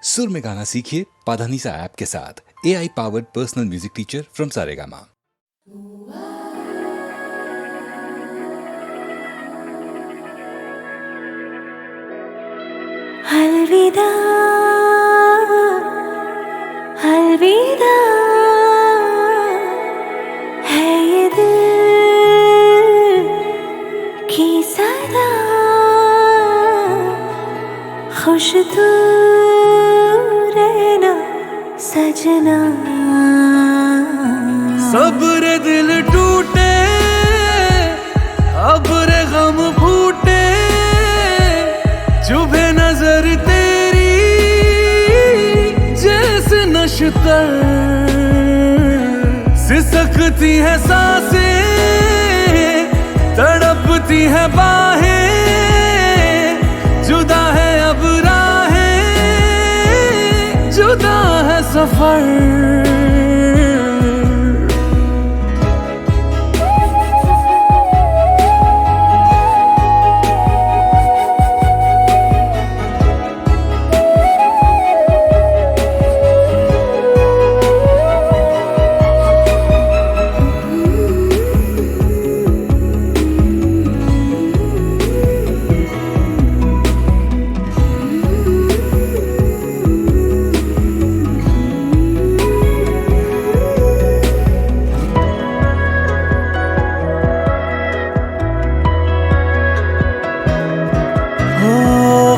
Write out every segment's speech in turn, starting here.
सुर में गाना सीखिए पाधानीसा ऐप के साथ। AI powered personal music teacher from Saregama. अलविदा अलविदा है ये दिल की सदा, खुश तू रहना सजना। सब्र दिल टूटे अब रे गम फूटे, चुभे नजर तेरी जैसे नशतर, सिसकती है सांसें तड़पती है बाहें, जुदा है अब राहें, जुदा है सफर।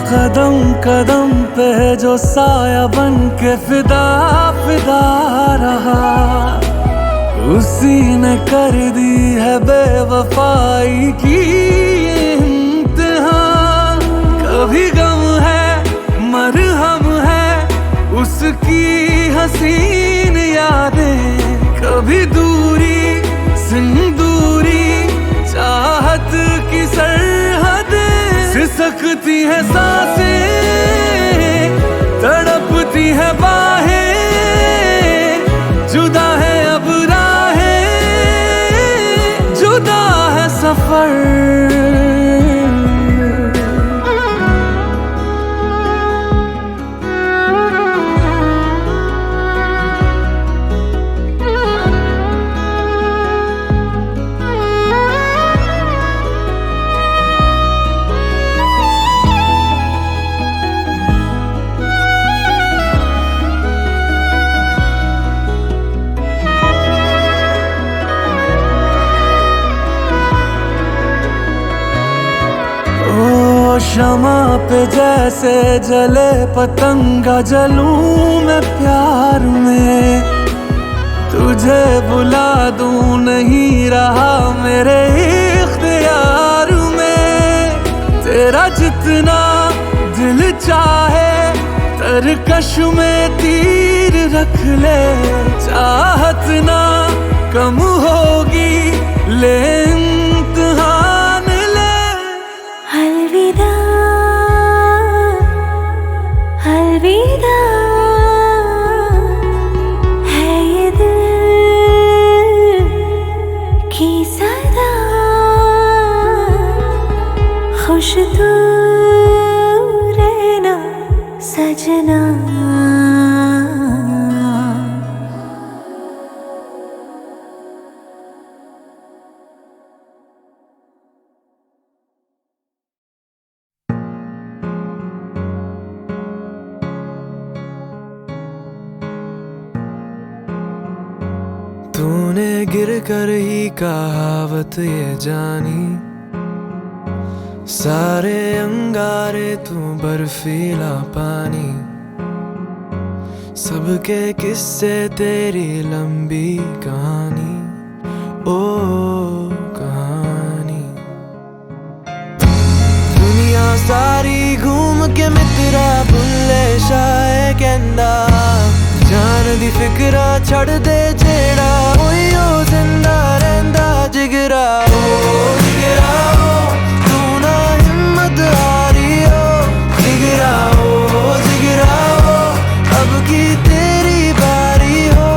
कदम कदम पे जो साया बन के फिदा फिदा रहा, उसी ने कर दी है बेवफाई की इम्तिहान। कभी गम है मरहम है उसकी हसीन यादें, कभी दूरी सिंदूरी चाहत की सरहदें, सिसकती है सांसें तड़पती है बाहें, जुदा है अब राहें, जुदा है सफर। शमा पे जैसे जले पतंगा जलूं मैं प्यार में, तुझे बुला दूं नहीं रहा मेरे इख्तियार में। तेरा जितना दिल चाहे तरकश में तीर रख ले, चाहत ना कम होगी ले इम्तिहान ले। अलविदा अलविदा है ये दिल की सदा, खुश तू रहना सजना। तूने गिर कर ही कहावत ये जानी, सारे अंगारे तू बर्फीला पानी, सबके किस्से तेरी लंबी कहानी, ओ कहानी। दुनिया सारी घूम के मित्रा भुल्ले शाये कहंदा, जान दी फिक्रा छड़ दे जेड़ा ओयो जिंदा रहंदा जिगरा। ओ जिगरा तू ना हिम्मत हारी हो, जिगरा ओ जिगरा अब की तेरी बारी हो।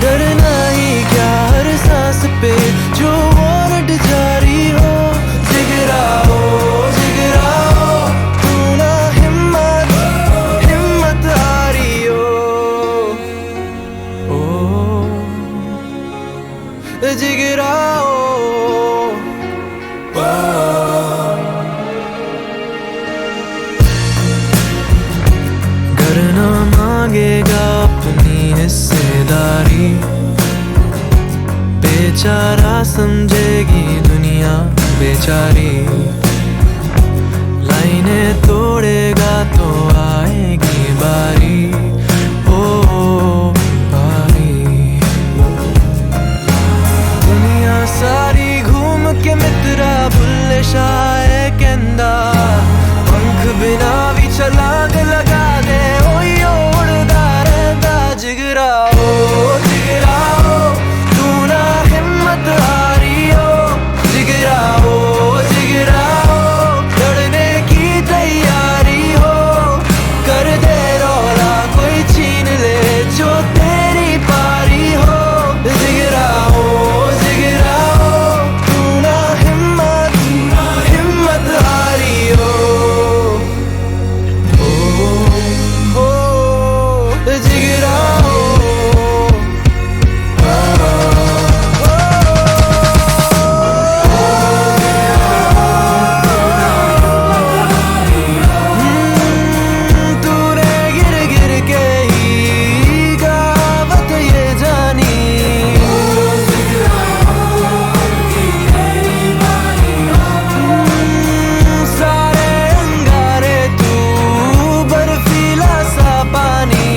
डरना ही क्या हर सांस पे जो वारंट जारी हो, जिगरा ओ तू ना हिम्मत मांगेगा अपनी हिस्सेदारी, बेचारा समझेगी दुनिया बेचारी, लाइनें तोड़ेगा तो आएगी बारी, ओ बारी। दुनिया सारी घूम के मित्रा भुल्ले शाये कहंदा, पंख बिना भी छलांग लगा दे ओई उड़दा रहंदा जिगरा ओ तू ना हिम्मत हारी हो, जिगरा ओ लड़ने की तैयारी हो, कर दे रौला कोई छीन ले जो तेरी पारी हो, जिगरा ओ तू ना हिम्मत हारी हो, जिगरा तूने गिर गिर के ही कहावत ये जानी, सारे अंगारे तू बर्फीला सा पानी,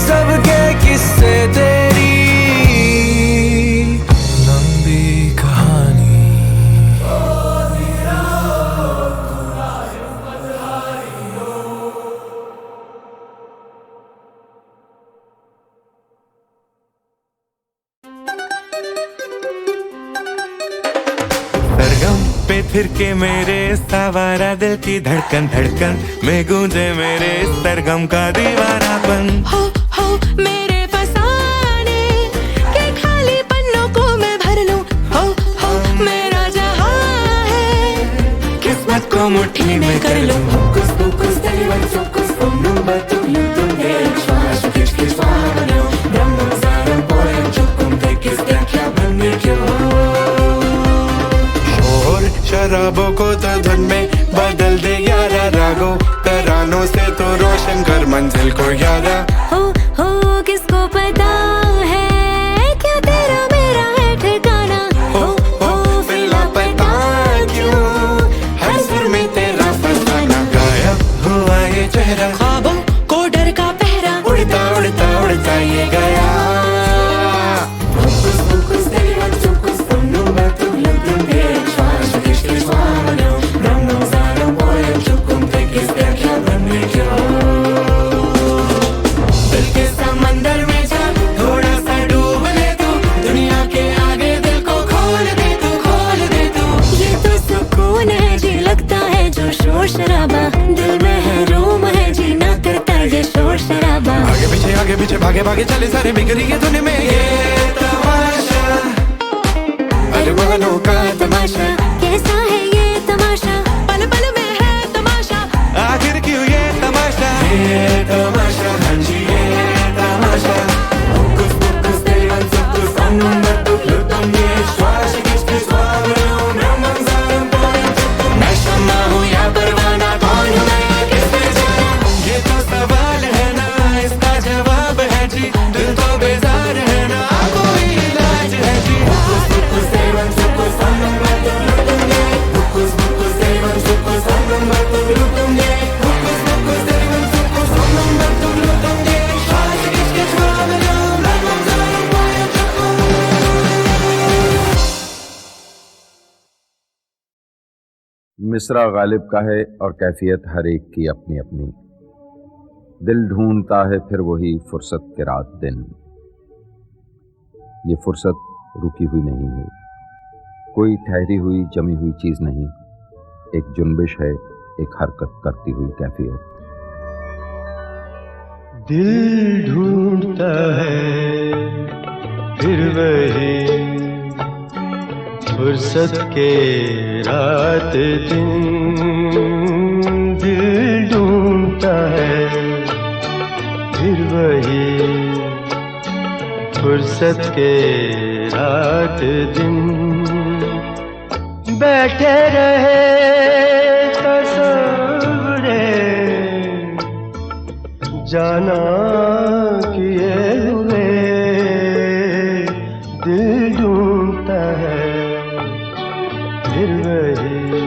सबके किस्से तेरी लंबी कहानी। सरगम पे फिर के मेरे सवारा दिल की धड़कन धड़कन में गूंजे मेरे सरगम का दीवानापन। हो मेरे फसाने के खाली पन्नों को मैं भर लूं, हो मेरा जहां है किस्मत को मुट्ठी में कर लूं। शराबों को तो धुन में बदल दे 11 रागों, तरानों से तो रोशन कर मंजिल को यारा। हो किसको पता है क्या तेरा मेरा है ठिकाना, हो बिल्ला पता क्यों हर सुर में तेरा फसाना, गायब हुआ ये चेहरा ख्वाबों को डर का पहरा, उड़ता उड़ता उड़ता ये गया। दिल के समंदर में जा थोड़ा सा डूब ले तू, दुनिया के आगे दिल को खोल दे तू। ये तो सुकून है जी, लगता है जो शोर शराबा, दिल में है रोम है जी, ना करता ये शोर शराबा। आगे पीछे भागे भागे चले सारे बिगड़ी के धुन में ये तमाशा, अरमानों का तमाशा। कैसा है ये तमाशा, पल पल में है तमाशा, आखिर क्यों ये तमाशा, ये तमाशा, हाँ जी ये तमाशा। मैं शम्मा हूँ या परवाना, कौन हूँ मैं किससे जाना, ये तो सवाल है ना इसका जवाब है जी, दिल तो बेजार है ना कोई इलाज है जी। मिसरा गालिब का है और कैफियत हर एक की अपनी अपनी, दिल ढूंढता है फिर वही फुर्सत के रात दिन, ये फुर्सत रुकी हुई नहीं है, कोई ठहरी हुई जमी हुई चीज नहीं, एक जुनबिश है, एक हरकत करती हुई कैफियत। दिल ढूंढता है फिर वही फुर्सत के रात दिन, दिल ढूंढता है फिर वही फुर्सत के रात दिन, बैठे रहे तसव्वुरे जाना किए हुए दिल ढूंढता है फिर वही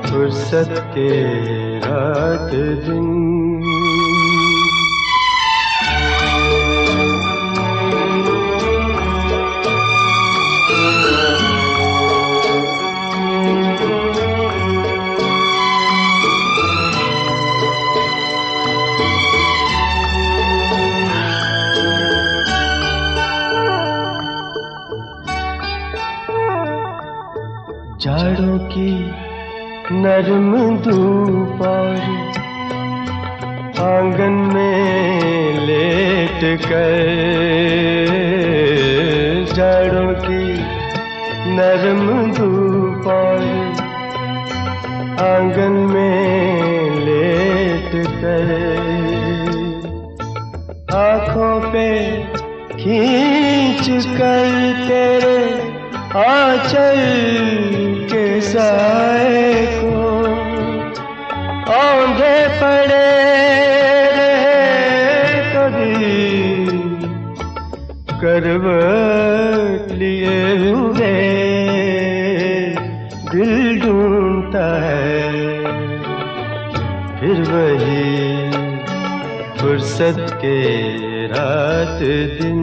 फुर्सत के रात दिन। जाड़ों की नरम धूप और आंगन में लेट कर, जाड़ों की नरम धूप और आंगन में लेट कर, आँखों पे खींच कर तेरे आंचल के साए को औंधे पड़े रहे कभी करवट लिए हुए दिल ढूंढता है फिर वही फुर्सत के रात दिन।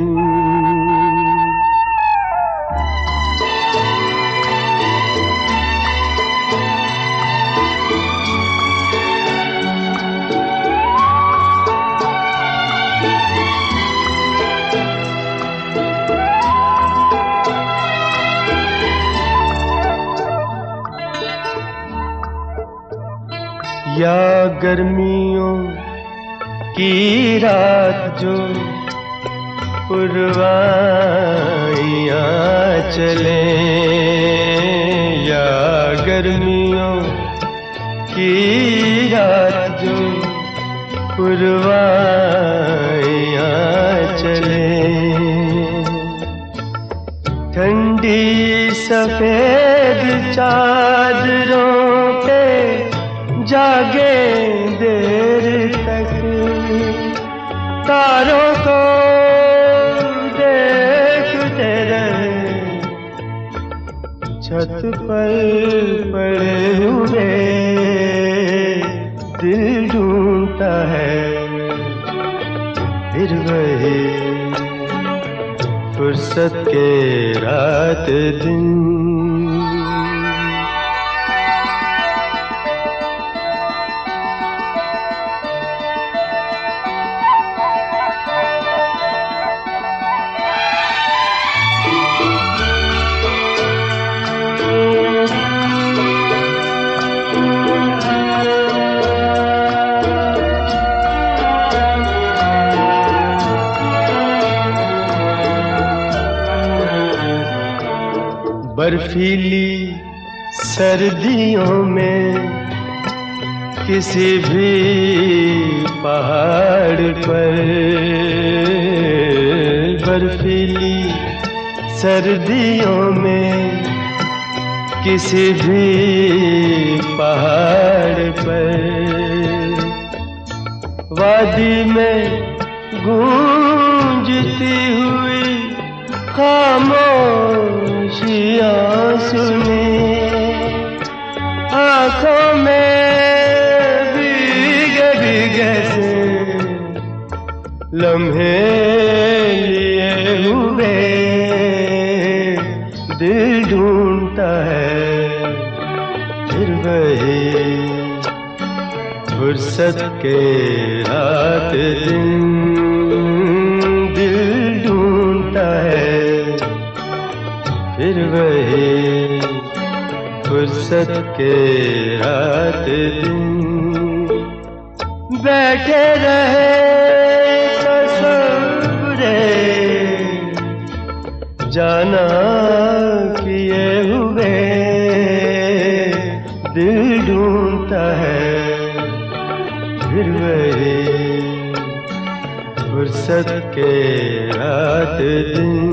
या गर्मियों की रात जो पुरवाइयाँ चले, या गर्मियों की रात जो पुरवाइयाँ चले, ठंडी सफेद चादरों पे जागे देर तक, तारों को देखते रहे छत पर पड़े हुए दिल ढूंढता है फिर वही फुर्सत के रात दिन। बर्फीली सर्दियों में किसी भी पहाड़ पर, बर्फीली सर्दियों में किसी भी पहाड़ पर, वादी में गूंजती हुई खामोशियाँ सुने, आँखों में भीगे भीगे से लम्हे लिए हुए दिल ढूंढता है फिर वही फुर्सत के रात दिन। दिल ढूंढता है फिर वही फुर्सत के रात दिन। बैठे रहे तसव्वुरे जाना किए हुए दिल ढूंढता है फिर वही फुर्सत के रात दिन।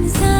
सा